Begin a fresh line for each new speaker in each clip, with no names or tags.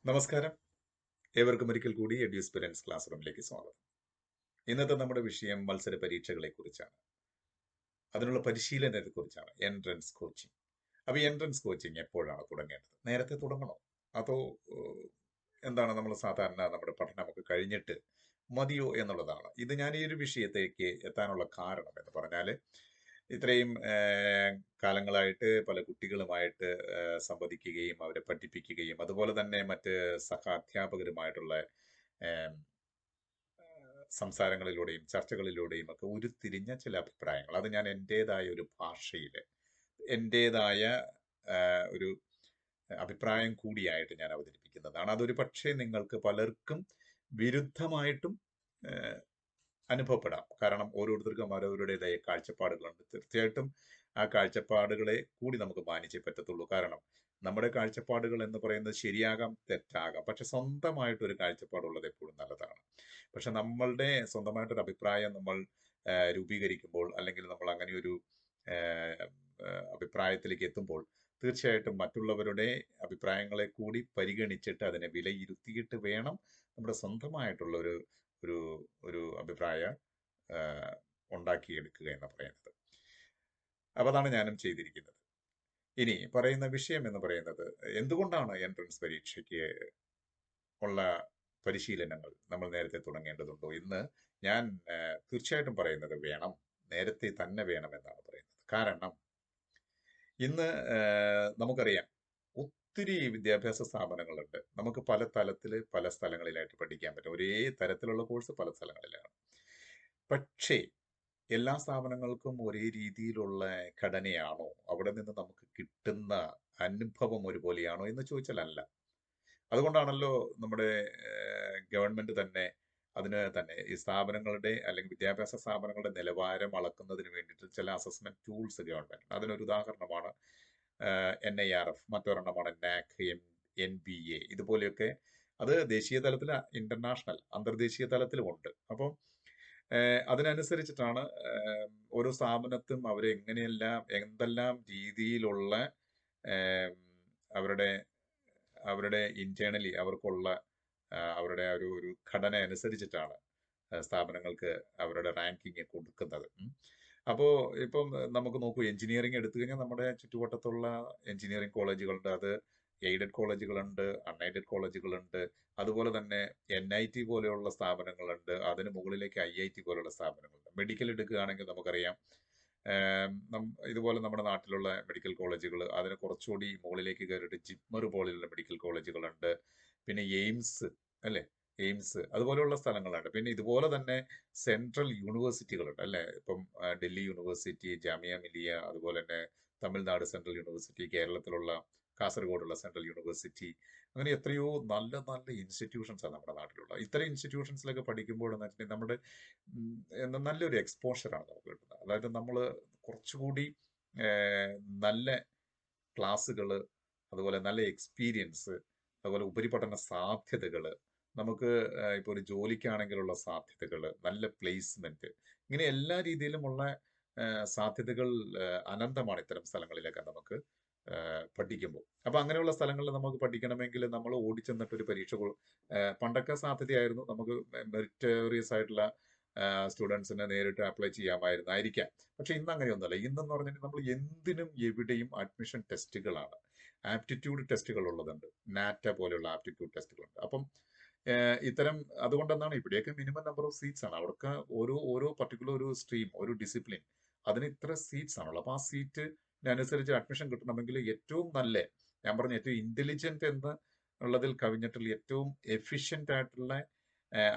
നമസ്കാരം. ഏവർക്കും ഒരിക്കൽ കൂടി എഡ്യൂസ്പിരൻസ് ക്ലാസ് റൂമിലേക്ക് സ്വാഗതം. ഇന്നത്തെ നമ്മുടെ വിഷയം മത്സര പരീക്ഷകളെ കുറിച്ചാണ്. അതിനുള്ള പരിശീലനത്തെ കുറിച്ചാണ്. Entrance coaching. അപ്പോൾ എൻട്രൻസ് കോച്ചിങ് എപ്പോഴാണ് തുടങ്ങേണ്ടത്? നേരത്തെ തുടങ്ങണോ? അതോ എന്താണ് നമ്മൾ സാധാരണ നമ്മുടെ പഠനമൊക്കെ കഴിഞ്ഞിട്ട് മതിയോ എന്നുള്ളതാണ്. ഞാൻ ഈ ഒരു വിഷയത്തേക്ക് എത്താനുള്ള കാരണം എന്ന് പറഞ്ഞാൽ ഇത്രയും കാലങ്ങളായിട്ട് പല കുട്ടികളുമായിട്ട് സംവദിക്കുകയും അവരെ പഠിപ്പിക്കുകയും അതുപോലെ തന്നെ മറ്റ് സഹാധ്യാപകരുമായിട്ടുള്ള സംസാരങ്ങളിലൂടെയും ചർച്ചകളിലൂടെയും ഒക്കെ ഉരുത്തിരിഞ്ഞ ചില അഭിപ്രായങ്ങൾ അത് ഞാൻ എൻ്റെതായ ഒരു ഭാഷയിൽ എൻ്റെതായ ഒരു അഭിപ്രായം കൂടിയായിട്ട് ഞാൻ അവതരിപ്പിക്കുന്നതാണ്. അതൊരു പക്ഷേ നിങ്ങൾക്ക് പലർക്കും വിരുദ്ധമായിട്ടും അനുഭവപ്പെടാം. കാരണം ഓരോരുത്തർക്കും അവരവരുടേതായ കാഴ്ചപ്പാടുകളുണ്ട്. തീർച്ചയായിട്ടും ആ കാഴ്ചപ്പാടുകളെ കൂടി നമുക്ക് മാനിച്ചേ പറ്റത്തുള്ളൂ. കാരണം നമ്മുടെ കാഴ്ചപ്പാടുകൾ എന്ന് പറയുന്നത് ശരിയാകാം, തെറ്റാകാം. പക്ഷെ സ്വന്തമായിട്ടൊരു കാഴ്ചപ്പാടുള്ളത് എപ്പോഴും നല്ലതാണ്. പക്ഷെ നമ്മളുടെ സ്വന്തമായിട്ടൊരു അഭിപ്രായം നമ്മൾ രൂപീകരിക്കുമ്പോൾ അല്ലെങ്കിൽ നമ്മൾ അങ്ങനെ ഒരു അഭിപ്രായത്തിലേക്ക് എത്തുമ്പോൾ തീർച്ചയായിട്ടും മറ്റുള്ളവരുടെ അഭിപ്രായങ്ങളെ കൂടി പരിഗണിച്ചിട്ട് അതിനെ വിലയിരുത്തിയിട്ട് വേണം നമ്മുടെ സ്വന്തമായിട്ടുള്ള ഒരു ഒരു ഒരു അഭിപ്രായ ഉണ്ടാക്കിയെടുക്കുക എന്ന് പറയുന്നത്. അപ്പോൾ അതാണ് ഞാനും ചെയ്തിരിക്കുന്നത്. ഇനി പറയുന്ന വിഷയം എന്ന് പറയുന്നത് എന്തുകൊണ്ടാണ് എൻട്രൻസ് പരീക്ഷയ്ക്ക് ഉള്ള പരിശീലനങ്ങൾ നമ്മൾ നേരത്തെ തുടങ്ങേണ്ടതുണ്ടോ? ഇന്ന് ഞാൻ തീർച്ചയായിട്ടും പറയുന്നത് വേണം, നേരത്തെ തന്നെ വേണം എന്നാണ് പറയുന്നത്. കാരണം ഇന്ന് നമുക്കറിയാം ഒത്തിരി വിദ്യാഭ്യാസ സ്ഥാപനങ്ങളുണ്ട്. നമുക്ക് പല തലത്തിൽ പല സ്ഥലങ്ങളിലായിട്ട് പഠിക്കാൻ പറ്റും. ഒരേ തരത്തിലുള്ള കോഴ്സ് പല സ്ഥലങ്ങളിലാണ്. പക്ഷേ എല്ലാ സ്ഥാപനങ്ങൾക്കും ഒരേ രീതിയിലുള്ള ഘടനയാണോ? അവിടെ നിന്ന് നമുക്ക് കിട്ടുന്ന അനുഭവം ഒരുപോലെയാണോ എന്ന് ചോദിച്ചാൽ അല്ല. അതുകൊണ്ടാണല്ലോ നമ്മുടെ ഗവൺമെന്റ് തന്നെ അതിന് തന്നെ ഈ സ്ഥാപനങ്ങളുടെ അല്ലെങ്കിൽ വിദ്യാഭ്യാസ സ്ഥാപനങ്ങളുടെ നിലവാരം അളക്കുന്നതിന് വേണ്ടിയിട്ട് ചില അസസ്മെന്റ് ടൂൾസ് ഗവൺമെന്റ്. അതിനൊരു ഉദാഹരണമാണ് NIRF, മറ്റൊരെണ്ണമാണ് NAC, NBA. ഇതുപോലെയൊക്കെ അത് ദേശീയ തലത്തിൽ, ഇന്റർനാഷണൽ അന്തർദേശീയ തലത്തിലും ഉണ്ട്. അപ്പം അതിനനുസരിച്ചിട്ടാണ് ഓരോ സ്ഥാപനത്തും അവരെ എങ്ങനെയെല്ലാം എന്തെല്ലാം രീതിയിലുള്ള അവരുടെ അവരുടെ ഇന്റേണലി അവർക്കുള്ള അവരുടെ ഒരു ഘടന അനുസരിച്ചിട്ടാണ് സ്ഥാപനങ്ങൾക്ക് അവരുടെ റാങ്കിങ് കൊടുക്കുന്നത്. അപ്പോൾ ഇപ്പം നമുക്ക് നോക്കൂ, എഞ്ചിനീയറിംഗ് എടുത്തു കഴിഞ്ഞാൽ നമ്മുടെ ചുറ്റുവട്ടത്തുള്ള എഞ്ചിനീയറിംഗ് കോളേജുകളുണ്ട്. അത് എയ്ഡഡ് കോളേജുകളുണ്ട്, അൺഎയ്ഡഡ് കോളേജുകളുണ്ട്. അതുപോലെ തന്നെ NIT പോലെയുള്ള സ്ഥാപനങ്ങളുണ്ട്. അതിന് മുകളിലേക്ക് IIT പോലെയുള്ള സ്ഥാപനങ്ങളുണ്ട്. മെഡിക്കൽ എടുക്കുകയാണെങ്കിൽ നമുക്കറിയാം ഇതുപോലെ നമ്മുടെ നാട്ടിലുള്ള മെഡിക്കൽ കോളേജുകൾ, അതിന് കുറച്ചുകൂടി മുകളിലേക്ക് കയറിയിട്ട് ജിപ്മർ പോലെയുള്ള മെഡിക്കൽ കോളേജുകളുണ്ട്. പിന്നെ എയിംസ് അല്ലേ, എയിംസ് അതുപോലെയുള്ള സ്ഥലങ്ങളുണ്ട്. പിന്നെ ഇതുപോലെ തന്നെ സെൻട്രൽ യൂണിവേഴ്സിറ്റികളുണ്ട് അല്ലേ. ഇപ്പം ഡൽഹി യൂണിവേഴ്സിറ്റി, ജാമിയ മിലിയ, അതുപോലെ തന്നെ തമിഴ്നാട് സെൻട്രൽ യൂണിവേഴ്സിറ്റി, കേരളത്തിലുള്ള കാസർഗോഡുള്ള സെൻട്രൽ യൂണിവേഴ്സിറ്റി, അങ്ങനെ എത്രയോ നല്ല നല്ല ഇൻസ്റ്റിറ്റ്യൂഷൻസാണ് നമ്മുടെ നാട്ടിലുള്ള. ഇത്തരം ഇൻസ്റ്റിറ്റ്യൂഷൻസിലൊക്കെ പഠിക്കുമ്പോഴെന്ന് വെച്ചിട്ടുണ്ടെങ്കിൽ നമ്മുടെ നല്ലൊരു എക്സ്പോഷറാണ് നമുക്ക് കിട്ടുന്നത്. അതായത് നമ്മൾ കുറച്ചുകൂടി നല്ല ക്ലാസ്സുകൾ, അതുപോലെ നല്ല എക്സ്പീരിയൻസ്, അതുപോലെ ഉപരിപഠന സാധ്യതകൾ, നമുക്ക് ഇപ്പോൾ ഒരു ജോലിക്കാണെങ്കിലുള്ള സാധ്യതകൾ, നല്ല പ്ലേസ്മെന്റ്, ഇങ്ങനെ എല്ലാ രീതിയിലുമുള്ള സാധ്യതകൾ അനന്തമാണ് ഇത്തരം സ്ഥലങ്ങളിലൊക്കെ നമുക്ക് പഠിക്കുമ്പോൾ. അപ്പൊ അങ്ങനെയുള്ള സ്ഥലങ്ങളിൽ നമുക്ക് പഠിക്കണമെങ്കിൽ നമ്മൾ ഓടിച്ചെന്നിട്ട് ഒരു പരീക്ഷ പണ്ടൊക്കെ സാധ്യതയായിരുന്നു, നമുക്ക് മെറിറ്റോറിയസ് ആയിട്ടുള്ള സ്റ്റുഡൻസിനെ നേരിട്ട് അപ്ലൈ ചെയ്യാമായിരുന്നായിരിക്കാം. പക്ഷെ ഇന്ന് അങ്ങനെയൊന്നുമല്ല. ഇന്നെന്ന് പറഞ്ഞാൽ നമ്മൾ എന്തിനും എവിടെയും അഡ്മിഷൻ ടെസ്റ്റുകളാണ്. ആപ്റ്റിറ്റ്യൂഡ് ടെസ്റ്റുകൾ ഉള്ളതുണ്ട്, നാറ്റ പോലെയുള്ള ആപ്റ്റിറ്റ്യൂഡ് ടെസ്റ്റുകളുണ്ട്. അപ്പം ഇത്തരം അതുകൊണ്ടെന്നാണ് ഇവിടെയൊക്കെ മിനിമം നമ്പർ ഓഫ് സീറ്റ്സ് ആണ്. അവർക്ക് ഓരോ പർട്ടിക്കുലർ ഒരു സ്ട്രീം, ഒരു ഡിസിപ്ലിൻ, അതിന് ഇത്ര സീറ്റ്സ് ആണുള്ളത്. അപ്പൊ ആ സീറ്റിനനുസരിച്ച് അഡ്മിഷൻ കിട്ടണമെങ്കിൽ ഏറ്റവും നല്ല, ഞാൻ പറഞ്ഞ ഏറ്റവും ഇന്റലിജന്റ് എന്ന് ഉള്ളതിൽ കവിഞ്ഞിട്ടുള്ള ഏറ്റവും എഫിഷ്യന്റ് ആയിട്ടുള്ള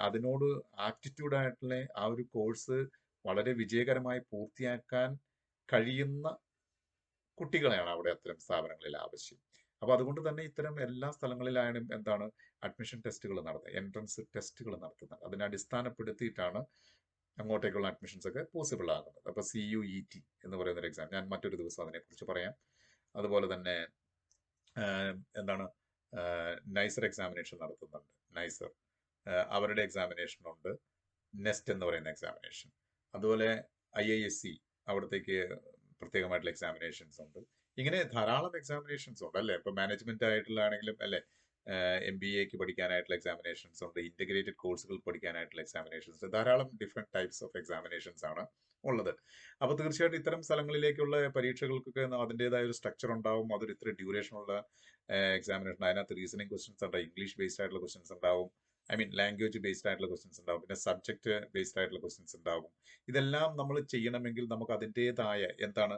അതിനോട് ആപ്റ്റിറ്റ്യൂഡ് ആയിട്ടുള്ള ആ ഒരു കോഴ്സ് വളരെ വിജയകരമായി പൂർത്തിയാക്കാൻ കഴിയുന്ന കുട്ടികളെയാണ് അവിടെ അത്തരം സ്ഥാപനങ്ങളിൽ ആവശ്യം. അപ്പൊ അതുകൊണ്ട് തന്നെ ഇത്തരം എല്ലാ സ്ഥലങ്ങളിലായാലും എന്താണ് അഡ്മിഷൻ ടെസ്റ്റുകൾ നടത്തുന്നത്, എൻട്രൻസ് ടെസ്റ്റുകൾ നടത്തുന്നത്. അതിനെ അടിസ്ഥാനപ്പെടുത്തിയിട്ടാണ് അങ്ങോട്ടേക്കുള്ള അഡ്മിഷൻസ് ഒക്കെ പോസിബിൾ ആകുന്നത്. അപ്പൊ CUET എന്ന് പറയുന്ന ഒരു എക്സാം, ഞാൻ മറ്റൊരു ദിവസം അതിനെക്കുറിച്ച് പറയാം. അതുപോലെ തന്നെ എന്താണ് നൈസർ എക്സാമിനേഷൻ നടത്തുന്നുണ്ട്. നൈസർ അവരുടെ എക്സാമിനേഷൻ ഉണ്ട്. നെസ്റ്റ് എന്ന് പറയുന്ന എക്സാമിനേഷൻ. അതുപോലെ IISc, അവിടത്തേക്ക് പ്രത്യേകമായിട്ടുള്ള എക്സാമിനേഷൻസ് ഉണ്ട്. ഇങ്ങനെ ധാരാളം എക്സാമിനേഷൻസ് ഉണ്ട് അല്ലേ. ഇപ്പൊ മാനേജ്മെന്റ് ആയിട്ടുള്ള ആണെങ്കിലും അല്ലെ, MBAക്ക് പഠിക്കാനായിട്ടുള്ള എക്സാമിനേഷൻസ് ഉണ്ട്, ഇന്റഗ്രേറ്റഡ് കോഴ്സുകൾ പഠിക്കാനായിട്ടുള്ള എക്സാമിനേഷൻസ്, ധാരാളം ഡിഫറെന്റ് ടൈപ്സ് ഓഫ് എക്സാമിനേഷൻസ് ആണ് ഉള്ളത്. അപ്പോൾ തീർച്ചയായിട്ടും ഇത്തരം സ്ഥലങ്ങളിലേക്കുള്ള പരീക്ഷകൾക്കൊക്കെ അതിൻ്റെതായ ഒരു സ്ട്രക്ചർ ഉണ്ടാവും. അതൊരു ഇത്ര ഡ്യൂറേഷൻ ഉള്ള എക്സാമിനേഷൻ. അതിനകത്ത് റീസണിങ് ക്വസ്റ്റൻസ് ഉണ്ടാവും, ഇംഗ്ലീഷ് ബേസ്ഡ് ആയിട്ടുള്ള ക്വസ്റ്റൻസ് ഉണ്ടാവും, ഐ മീൻ ലാംഗ്വേജ് ബേസ്ഡ് ആയിട്ടുള്ള ക്വസ്റ്റൻസ് ഉണ്ടാവും, പിന്നെ സബ്ജക്ട് ബേസ്ഡ് ആയിട്ടുള്ള ക്വസ്റ്റൻസ് ഉണ്ടാവും. ഇതെല്ലാം നമ്മൾ ചെയ്യണമെങ്കിൽ നമുക്ക് അതിൻ്റെതായ എന്താണ്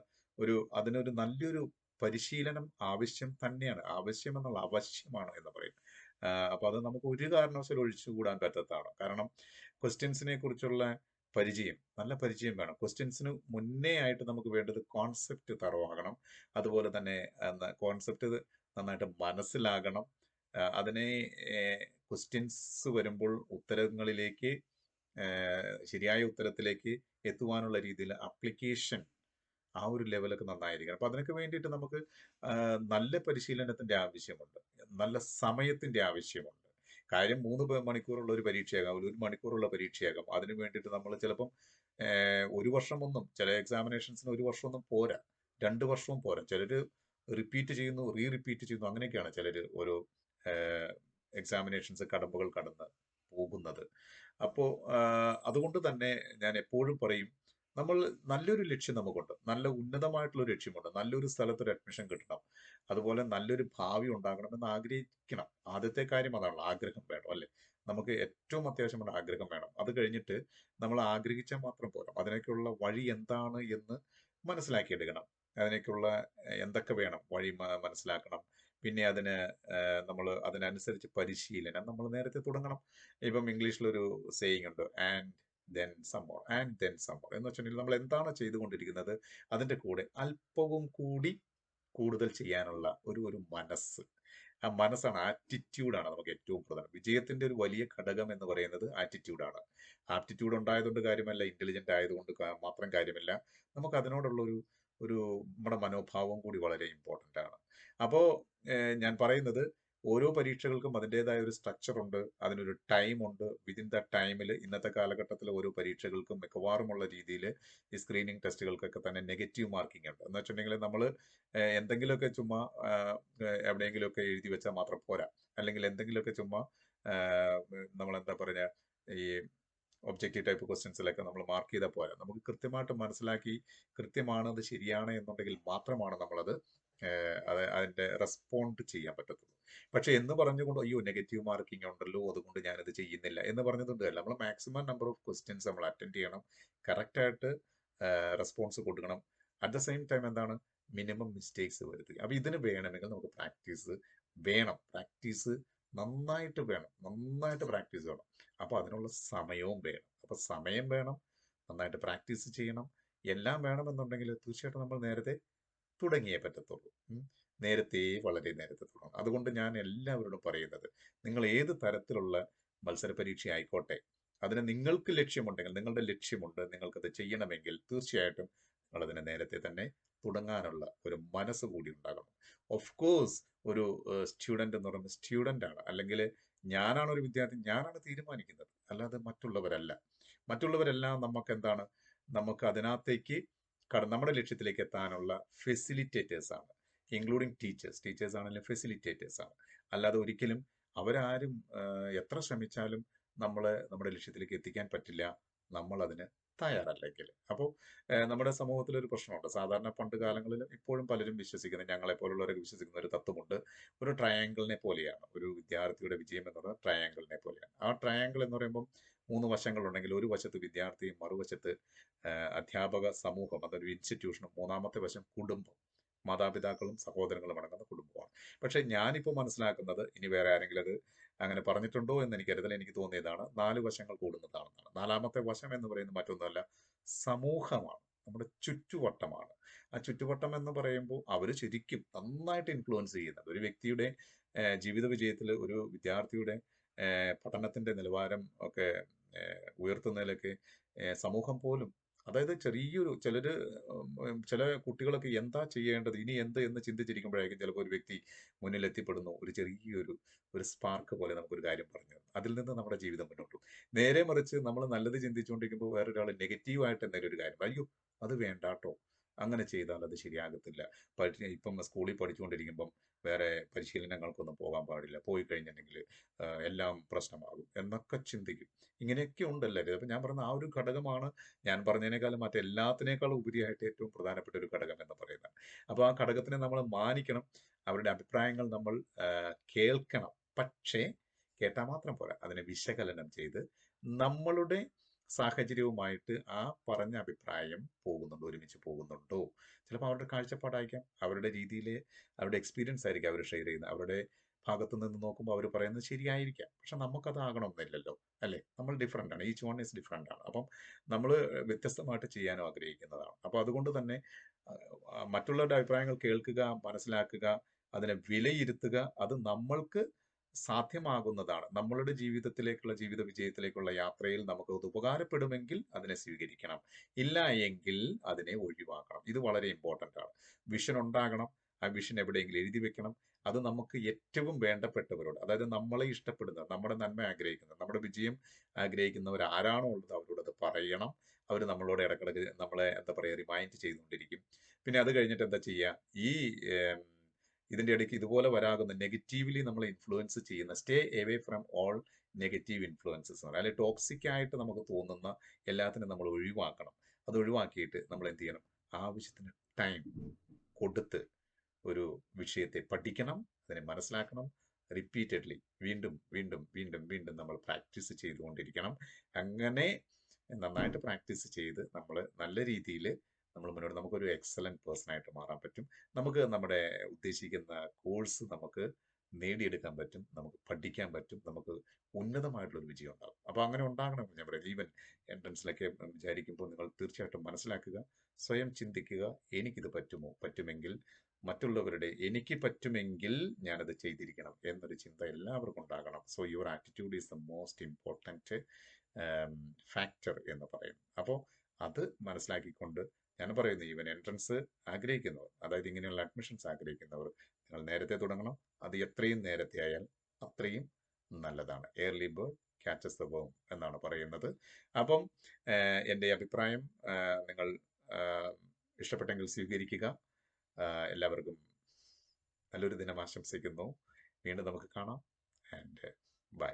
അതിനൊരു നല്ലൊരു പരിശീലനം ആവശ്യം തന്നെയാണ്. ആവശ്യം എന്നുള്ള അവശ്യമാണ് എന്ന് പറയും. അപ്പൊ അത് നമുക്ക് ഒരു കാരണവശാലും ഒഴിച്ചുകൂടാൻ പറ്റാത്തതാണ്. കാരണം ക്വസ്റ്റ്യൻസിനെ കുറിച്ചുള്ള പരിചയം, നല്ല പരിചയം വേണം. ക്വസ്റ്റ്യൻസിന് മുന്നേ ആയിട്ട് നമുക്ക് വേണ്ടത് കോൺസെപ്റ്റ് തറവാകണം. അതുപോലെ തന്നെ കോൺസെപ്റ്റ് നന്നായിട്ട് മനസ്സിലാകണം. അതിനെ ക്വസ്റ്റ്യൻസ് വരുമ്പോൾ ഉത്തരങ്ങളിലേക്ക്, ശരിയായ ഉത്തരത്തിലേക്ക് എത്തുവാനുള്ള രീതിയിൽ അപ്ലിക്കേഷൻ ആ ഒരു ലെവലൊക്കെ നന്നായിരിക്കണം. അപ്പൊ അതിനൊക്കെ വേണ്ടിയിട്ട് നമുക്ക് നല്ല പരിശീലനത്തിന്റെ ആവശ്യമുണ്ട്, നല്ല സമയത്തിന്റെ ആവശ്യമുണ്ട്. കാര്യം 3 മണിക്കൂറുള്ള ഒരു പരീക്ഷയാകാം, ഒരു മണിക്കൂറുള്ള പരീക്ഷയാകാം. അതിന് വേണ്ടിയിട്ട് നമ്മൾ ചിലപ്പം 1 വർഷമൊന്നും, ചില എക്സാമിനേഷൻസിന് 1 വർഷമൊന്നും പോരാ, 2 വർഷവും പോരാ. ചിലര് റിപ്പീറ്റ് ചെയ്യുന്നു, റിപ്പീറ്റ് ചെയ്യുന്നു, അങ്ങനെയൊക്കെയാണ് ചിലര് ഓരോ എക്സാമിനേഷൻസ് കടമ്പകൾ കടന്ന് പോകുന്നത്. അപ്പോ അതുകൊണ്ട് തന്നെ ഞാൻ എപ്പോഴും പറയും, നമ്മൾ നല്ലൊരു ലക്ഷ്യം നമുക്കുണ്ട്, നല്ല ഉന്നതമായിട്ടുള്ള ഒരു ലക്ഷ്യമുണ്ട്, നല്ലൊരു സ്ഥലത്ത് ഒരു അഡ്മിഷൻ കിട്ടണം, അതുപോലെ നല്ലൊരു ഭാവി ഉണ്ടാകണമെന്ന് ആഗ്രഹിക്കണം. ആദ്യത്തെ കാര്യം അതാണല്ലോ, ആഗ്രഹം വേണം, അല്ലെ? നമുക്ക് ഏറ്റവും അത്യാവശ്യമുള്ള ആഗ്രഹം വേണം. അത് കഴിഞ്ഞിട്ട് നമ്മൾ ആഗ്രഹിച്ചാൽ മാത്രം പോരാ, അതിനൊക്കെയുള്ള വഴി എന്താണ് എന്ന് മനസ്സിലാക്കിയെടുക്കണം. അതിനൊക്കെയുള്ള എന്തൊക്കെ വേണം, വഴി മനസ്സിലാക്കണം. പിന്നെ നമ്മൾ അതിനനുസരിച്ച് പരിശീലനം നമ്മൾ നേരത്തെ തുടങ്ങണം. ഇപ്പം ഇംഗ്ലീഷിലൊരു സേയിങ് ഉണ്ട്, ആൻഡ് ദെൻ സം മോർ എന്ന് വെച്ചിട്ടുണ്ടെങ്കിൽ നമ്മൾ എന്താണ് ചെയ്തുകൊണ്ടിരിക്കുന്നത് അതിന്റെ കൂടെ അല്പവും കൂടി കൂടുതൽ ചെയ്യാനുള്ള ഒരു മനസ്സ്. ആ മനസ്സാണ്, ആറ്റിറ്റ്യൂഡാണ് നമുക്ക് ഏറ്റവും പ്രധാനം. വിജയത്തിന്റെ ഒരു വലിയ ഘടകം എന്ന് പറയുന്നത് ആറ്റിറ്റ്യൂഡാണ്. ആപ്റ്റിറ്റ്യൂഡ് ഉണ്ടായതുകൊണ്ട് കാര്യമല്ല, ഇന്റലിജന്റ് ആയതുകൊണ്ട് മാത്രം കാര്യമില്ല. നമുക്ക് അതിനോടുള്ള ഒരു നമ്മുടെ മനോഭാവം കൂടി വളരെ ഇമ്പോർട്ടന്റ് ആണ്. അപ്പോ ഞാൻ പറയുന്നത്, ഓരോ പരീക്ഷകൾക്കും അതിൻ്റെതായ ഒരു സ്ട്രക്ചർ ഉണ്ട്, അതിനൊരു ടൈം ഉണ്ട്. വിതിൻ ദ ടൈമിൽ ഇന്നത്തെ കാലഘട്ടത്തിൽ ഓരോ പരീക്ഷകൾക്കും മിക്കവാറുമുള്ള രീതിയിൽ ഈ സ്ക്രീനിങ് ടെസ്റ്റുകൾക്കൊക്കെ തന്നെ നെഗറ്റീവ് മാർക്കിംഗ് ഉണ്ട്. എന്ന് വെച്ചിട്ടുണ്ടെങ്കിൽ നമ്മൾ എന്തെങ്കിലുമൊക്കെ ചുമ്മാ എവിടെയെങ്കിലുമൊക്കെ എഴുതി വെച്ചാൽ മാത്രം പോരാ, അല്ലെങ്കിൽ എന്തെങ്കിലുമൊക്കെ ചുമ്മാ നമ്മൾ എന്താ പറയുക, ഈ ഒബ്ജക്റ്റീവ് ടൈപ്പ് ക്വസ്റ്റ്യൻസിലൊക്കെ നമ്മൾ മാർക്ക് ചെയ്താൽ പോരാ. നമുക്ക് കൃത്യമായിട്ട് മനസ്സിലാക്കി, കൃത്യമാണ്, അത് ശരിയാണ് എന്നുണ്ടെങ്കിൽ മാത്രമാണ് നമ്മളത് അതിന്റെ റെസ്പോണ്ട് ചെയ്യാൻ പറ്റത്തുള്ളൂ. പക്ഷെ എന്ന് പറഞ്ഞുകൊണ്ട് അയ്യോ നെഗറ്റീവ് മാർക്കിംഗ് ഉണ്ടല്ലോ, അതുകൊണ്ട് ഞാനത് ചെയ്യുന്നില്ല എന്ന് പറഞ്ഞതുകൊണ്ട് അല്ല. നമ്മൾ മാക്സിമം നമ്പർ ഓഫ് ക്വസ്റ്റ്യൻസ് നമ്മൾ അറ്റൻഡ് ചെയ്യണം, കറക്റ്റായിട്ട് റെസ്പോൺസ് കൊടുക്കണം. അറ്റ് ദ സെയിം ടൈം എന്താണ്, മിനിമം മിസ്റ്റേക്സ് വരുത്തുക. അപ്പൊ ഇതിന് വേണമെങ്കിൽ നമുക്ക് പ്രാക്ടീസ് വേണം, പ്രാക്ടീസ് നന്നായിട്ട് വേണം, നന്നായിട്ട് പ്രാക്ടീസ് വേണം. അപ്പൊ അതിനുള്ള സമയവും വേണം. അപ്പൊ സമയം വേണം, നന്നായിട്ട് പ്രാക്ടീസ് ചെയ്യണം, എല്ലാം വേണമെന്നുണ്ടെങ്കിൽ തീർച്ചയായിട്ടും നമ്മൾ നേരത്തെ തുടങ്ങിയേ പറ്റത്തുള്ളൂ. നേരത്തെ, വളരെ നേരത്തെ തുടങ്ങണം. അതുകൊണ്ട് ഞാൻ എല്ലാവരോടും പറയുന്നത്, നിങ്ങൾ ഏത് തരത്തിലുള്ള മത്സര പരീക്ഷ ആയിക്കോട്ടെ, അതിന് നിങ്ങൾക്ക് ലക്ഷ്യമുണ്ടെങ്കിൽ, നിങ്ങളുടെ ലക്ഷ്യമുണ്ട്, നിങ്ങൾക്കത് ചെയ്യണമെങ്കിൽ തീർച്ചയായിട്ടും നിങ്ങളതിനെ നേരത്തെ തന്നെ തുടങ്ങാനുള്ള ഒരു മനസ്സ് കൂടി ഉണ്ടാകണം. ഓഫ് കോഴ്സ് ഒരു സ്റ്റുഡന്റ് എന്ന് പറയുന്നത് സ്റ്റുഡന്റ് ആണ്, അല്ലെങ്കിൽ ഞാനാണ് ഒരു വിദ്യാർത്ഥി, ഞാനാണ് തീരുമാനിക്കുന്നത്, അല്ലാതെ മറ്റുള്ളവരല്ല. മറ്റുള്ളവരെല്ലാം നമുക്ക് എന്താണ്, നമുക്ക് അതിനകത്തേക്ക് നമ്മുടെ ലക്ഷ്യത്തിലേക്ക് എത്താനുള്ള ഫെസിലിറ്റേറ്റേഴ്സ് ആണ്, ഇൻക്ലൂഡിങ് ടീച്ചേഴ്സ് ആണെങ്കിലും ഫെസിലിറ്റേറ്റേഴ്സ് ആണ്. അല്ലാതെ ഒരിക്കലും അവരാരും എത്ര ശ്രമിച്ചാലും നമ്മുടെ ലക്ഷ്യത്തിലേക്ക് എത്തിക്കാൻ പറ്റില്ല, നമ്മൾ അതിന് തയ്യാറല്ലെങ്കിൽ. അപ്പോൾ നമ്മുടെ സമൂഹത്തിൽ ഒരു പ്രശ്നമുണ്ട്. സാധാരണ പണ്ട് കാലങ്ങളിൽ, ഇപ്പോഴും പലരും വിശ്വസിക്കുന്നത്, ഞങ്ങളെ പോലുള്ളവരൊക്കെ വിശ്വസിക്കുന്ന ഒരു തത്വമുണ്ട്, ഒരു ട്രയാങ്കിളിനെ പോലെയാണ് ഒരു വിദ്യാർത്ഥിയുടെ വിജയം എന്ന് പറയുന്നത്. ട്രയാങ്കിളിനെ പോലെയാണ്. ആ ട്രയാങ്കിൾ എന്ന് പറയുമ്പോൾ 3 വശങ്ങളുണ്ടെങ്കിൽ, ഒരു വശത്ത് വിദ്യാർത്ഥിയും മറുവശത്ത് അധ്യാപക സമൂഹം, അതൊരു ഇൻസ്റ്റിറ്റ്യൂഷനും, മൂന്നാമത്തെ വശം കുടുംബം, മാതാപിതാക്കളും സഹോദരങ്ങളും അടങ്ങുന്ന കുടുംബമാണ്. പക്ഷെ ഞാനിപ്പോൾ മനസ്സിലാക്കുന്നത്, ഇനി വേറെ ആരെങ്കിലും അത് അങ്ങനെ പറഞ്ഞിട്ടുണ്ടോ എന്ന് എനിക്കറിയത്തില്ല, എനിക്ക് തോന്നിയതാണ് 4 വശങ്ങൾ കൂടുന്നതാണെന്നാണ്. നാലാമത്തെ വശം എന്ന് പറയുന്നത് മറ്റൊന്നുമല്ല, സമൂഹമാണ്, നമ്മുടെ ചുറ്റുവട്ടമാണ്. ആ ചുറ്റുവട്ടം എന്ന് പറയുമ്പോൾ അവർ ശരിക്കും നന്നായിട്ട് ഇൻഫ്ലുവൻസ് ചെയ്യുന്നുണ്ട് ഒരു വ്യക്തിയുടെ ജീവിത വിജയത്തിൽ, ഒരു വിദ്യാർത്ഥിയുടെ പഠനത്തിന്റെ നിലവാരം ഒക്കെ ഉയർത്തുന്നതിലൊക്കെ സമൂഹം പോലും, അതായത് ചില കുട്ടികളൊക്കെ എന്താ ചെയ്യേണ്ടത്, ഇനി എന്ത് എന്ന് ചിന്തിച്ചിരിക്കുമ്പോഴായിരിക്കും ചിലപ്പോൾ ഒരു വ്യക്തി മുന്നിൽ എത്തിപ്പെടുന്നു, ഒരു സ്പാർക്ക് പോലെ നമുക്കൊരു കാര്യം പറഞ്ഞു തരും. അതിൽ നിന്ന് നമ്മുടെ ജീവിതം മുന്നോട്ടു. നേരെ മറിച്ച് നമ്മൾ നല്ലത് ചിന്തിച്ചുകൊണ്ടിരിക്കുമ്പോൾ വേറൊരാൾ നെഗറ്റീവായിട്ട് എന്തെങ്കിലും ഒരു കാര്യം, അയ്യോ അത് വേണ്ടാട്ടോ, അങ്ങനെ ചെയ്താൽ അത് ശരിയാകത്തില്ല. ഇപ്പം സ്കൂളിൽ പഠിച്ചുകൊണ്ടിരിക്കുമ്പം വേറെ പരിശീലനങ്ങൾക്കൊന്നും പോകാൻ പാടില്ല. പോയി കഴിഞ്ഞിട്ടുണ്ടെങ്കിൽ എല്ലാം പ്രശ്നമാകും എന്നൊക്കെ ചിന്തിക്കും. ഇങ്ങനെയൊക്കെ ഉണ്ടല്ലോ. അപ്പം ഞാൻ പറഞ്ഞ ആ ഒരു ഘടകമാണ് ഞാൻ പറഞ്ഞതിനേക്കാളും മറ്റെല്ലാത്തിനേക്കാളും ഉപരിയായിട്ട് ഏറ്റവും പ്രധാനപ്പെട്ട ഒരു ഘടകം എന്ന് പറയുന്നത്. അപ്പോൾ ആ ഘടകത്തിനെ നമ്മൾ മാനിക്കണം. അവരുടെ അഭിപ്രായങ്ങൾ നമ്മൾ കേൾക്കണം. പക്ഷേ കേട്ടാൽ മാത്രം പോരാ. അതിനെ വിശകലനം ചെയ്ത് നമ്മളുടെ സാഹചര്യവുമായിട്ട് ആ പറഞ്ഞ അഭിപ്രായം പോകുന്നുണ്ടോ, ഒരുമിച്ച് പോകുന്നുണ്ടോ? ചിലപ്പോൾ അവരുടെ കാഴ്ചപ്പാടായിരിക്കാം, അവരുടെ രീതിയിൽ, അവരുടെ എക്സ്പീരിയൻസ് ആയിരിക്കും അവർ ഷെയർ ചെയ്യുന്നത്. അവരുടെ ഭാഗത്തു നിന്ന് നോക്കുമ്പോൾ അവർ പറയുന്നത് ശരിയായിരിക്കാം. പക്ഷെ നമുക്കത് ആകണമെന്നില്ലല്ലോ, അല്ലേ? നമ്മൾ ഡിഫറൻ്റ് ആണ്. ഈച്ച് വൺ ഈസ് ഡിഫറൻ്റ് ആണ്. അപ്പം നമ്മൾ വ്യത്യസ്തമായിട്ട് ചെയ്യാനും ആഗ്രഹിക്കുന്നതാണ്. അപ്പോൾ അതുകൊണ്ട് തന്നെ മറ്റുള്ളവരുടെ അഭിപ്രായങ്ങൾ കേൾക്കുക, മനസ്സിലാക്കുക, അതിനെ വിലയിരുത്തുക. അത് നമ്മൾക്ക് സാധ്യമാകുന്നതാണ്. നമ്മളുടെ ജീവിതത്തിലേക്കുള്ള, ജീവിത വിജയത്തിലേക്കുള്ള യാത്രയിൽ നമുക്ക് അത് ഉപകാരപ്പെടുമെങ്കിൽ അതിനെ സ്വീകരിക്കണം. ഇല്ല എങ്കിൽ അതിനെ ഒഴിവാക്കണം. ഇത് വളരെ ഇമ്പോർട്ടൻ്റ് ആണ്. വിഷൻ ഉണ്ടാകണം. ആ വിഷൻ എവിടെയെങ്കിലും എഴുതി വെക്കണം. അത് നമുക്ക് ഏറ്റവും വേണ്ടപ്പെട്ടവരോട്, അതായത് നമ്മളെ ഇഷ്ടപ്പെടുന്ന, നമ്മുടെ നന്മ ആഗ്രഹിക്കുന്ന, നമ്മുടെ വിജയം ആഗ്രഹിക്കുന്നവർ ആരാണോ ഉള്ളത് അവരോട് അത് പറയണം. അവർ നമ്മളോട് ഇടക്കിടക്ക് നമ്മളെ എന്താ പറയുക, റിമൈൻഡ് ചെയ്തുകൊണ്ടിരിക്കും. പിന്നെ അത് കഴിഞ്ഞിട്ട് എന്താ ചെയ്യുക, ഈ ഇതിന്റെ ഇടയ്ക്ക് ഇതുപോലെ വരാകുന്ന നെഗറ്റീവ്ലി നമ്മളെ ഇൻഫ്ലുവൻസ് ചെയ്യുന്ന, stay away from all negative influences, അല്ലെങ്കിൽ ടോക്സിക് ആയിട്ട് നമുക്ക് തോന്നുന്ന എല്ലാത്തിനും നമ്മൾ ഒഴിവാക്കണം. അത് ഒഴിവാക്കിയിട്ട് നമ്മൾ എന്ത് ചെയ്യണം, ആവശ്യത്തിന് ടൈം കൊടുത്ത് ഒരു വിഷയത്തെ പഠിക്കണം, അതിനെ മനസ്സിലാക്കണം. റിപ്പീറ്റഡ്ലി വീണ്ടും വീണ്ടും വീണ്ടും വീണ്ടും നമ്മൾ പ്രാക്ടീസ് ചെയ്തുകൊണ്ടിരിക്കണം. അങ്ങനെ നന്നായിട്ട് പ്രാക്ടീസ് ചെയ്ത് നമ്മൾ നല്ല രീതിയിൽ നമ്മൾ മുന്നോട്ട്, നമുക്കൊരു എക്സലന്റ് പേഴ്സൺ ആയിട്ട് മാറാൻ പറ്റും. നമുക്ക് നമ്മുടെ ഉദ്ദേശിക്കുന്ന കോഴ്സ് നമുക്ക് നേടിയെടുക്കാൻ പറ്റും, നമുക്ക് പഠിക്കാൻ പറ്റും, നമുക്ക് ഉന്നതമായിട്ടുള്ളൊരു വിജയം ഉണ്ടാകും. അപ്പോൾ അങ്ങനെ ഉണ്ടാകണമെന്ന് ഞാൻ പറയാം. ഈവൻ എൻട്രൻസിലൊക്കെ വിചാരിക്കുമ്പോൾ നിങ്ങൾ തീർച്ചയായിട്ടും മനസ്സിലാക്കുക, സ്വയം ചിന്തിക്കുക, എനിക്കിത് പറ്റുമോ, പറ്റുമെങ്കിൽ മറ്റുള്ളവരുടെ എനിക്ക് പറ്റുമെങ്കിൽ ഞാനത് ചെയ്തിരിക്കണം എന്നൊരു ചിന്ത എല്ലാവർക്കും ഉണ്ടാകണം. So your attitude is the most important factor എന്ന് പറയുന്നു. അപ്പോൾ അത് മനസ്സിലാക്കിക്കൊണ്ട് ഞാൻ പറയുന്നു, ഈവൻ എൻട്രൻസ് ആഗ്രഹിക്കുന്നവർ, അതായത് ഇങ്ങനെയുള്ള അഡ്മിഷൻസ് ആഗ്രഹിക്കുന്നവർ, നിങ്ങൾ നേരത്തെ തുടങ്ങണം. അത് എത്രയും നേരത്തെ ആയാൽ അത്രയും നല്ലതാണ്. എയർലി ബേർഡ് ക്യാച്ചസ് ദ വർം എന്നാണ് പറയുന്നത്. അപ്പം എൻ്റെ അഭിപ്രായം നിങ്ങൾ ഇഷ്ടപ്പെട്ടെങ്കിൽ സ്വീകരിക്കുക. എല്ലാവർക്കും നല്ലൊരു ദിനം ആശംസിക്കുന്നു. വീണ്ടും നമുക്ക് കാണാം. And by.